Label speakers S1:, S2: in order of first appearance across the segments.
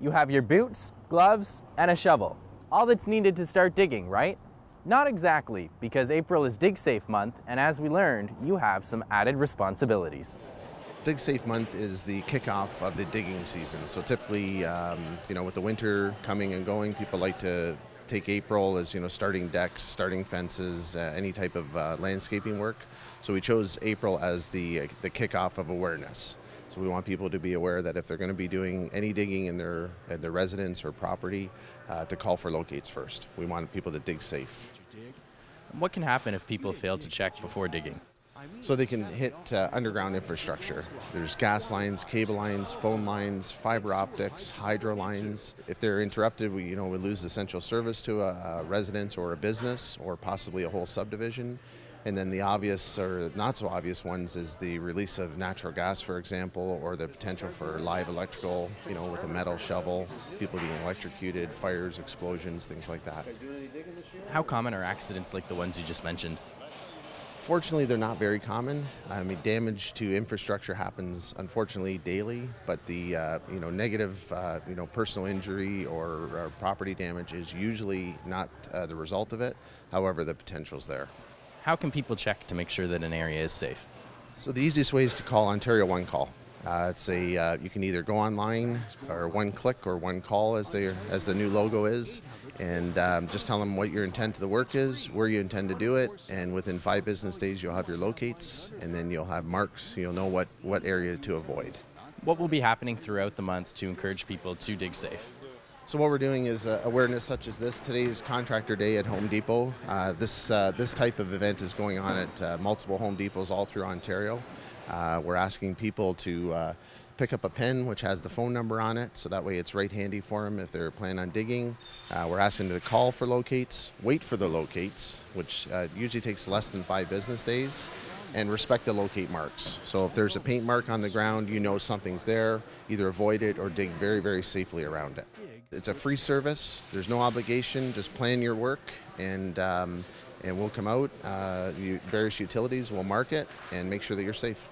S1: You have your boots, gloves, and a shovel. All that's needed to start digging, right? Not exactly, because April is Dig Safe month, and as we learned, you have some added responsibilities.
S2: Dig Safe month is the kickoff of the digging season. So typically, with the winter coming and going, people like to take April as, starting decks, starting fences, any type of landscaping work. So we chose April as the kickoff of awareness. So we want people to be aware that if they're going to be doing any digging in their residence or property, to call for locates first. We want people to dig safe.
S1: What can happen if people fail to check before digging?
S2: So they can hit underground infrastructure. There's gas lines, cable lines, phone lines, fiber optics, hydro lines. If they're interrupted, we lose essential service to a residence or a business or possibly a whole subdivision. And then the obvious or not so obvious ones is the release of natural gas, for example, or the potential for live electrical, with a metal shovel, people being electrocuted, fires, explosions, things like that.
S1: How common are accidents like the ones you just mentioned?
S2: Fortunately, they're not very common. Damage to infrastructure happens, unfortunately, daily, but the negative, personal injury or property damage is usually not the result of it. However, the potential's there.
S1: How can people check to make sure that an area is safe?
S2: So the easiest way is to call Ontario One Call. You can either go online or one click or one call as the new logo is, and just tell them what your intent of the work is, where you intend to do it, and within 5 business days you'll have your locates, and then you'll have marks. You'll know what area to avoid.
S1: What will be happening throughout the month to encourage people to dig safe?
S2: So what we're doing is awareness such as this. Today is Contractor Day at Home Depot. This type of event is going on at multiple Home Depots all through Ontario. We're asking people to pick up a pen which has the phone number on it, so that way it's right handy for them if they're planning on digging. We're asking them to call for locates, wait for the locates, which usually takes less than 5 business days, and respect the locate marks. So if there's a paint mark on the ground, something's there, either avoid it or dig very, very safely around it. It's a free service. There's no obligation. Just plan your work, and we'll come out. Various utilities will mark it and make sure that you're safe.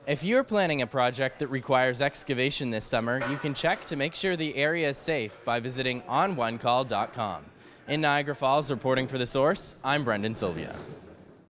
S1: If you're planning a project that requires excavation this summer, you can check to make sure the area is safe by visiting ononecall.com. In Niagara Falls, reporting for The Source, I'm Brendan Sylvia.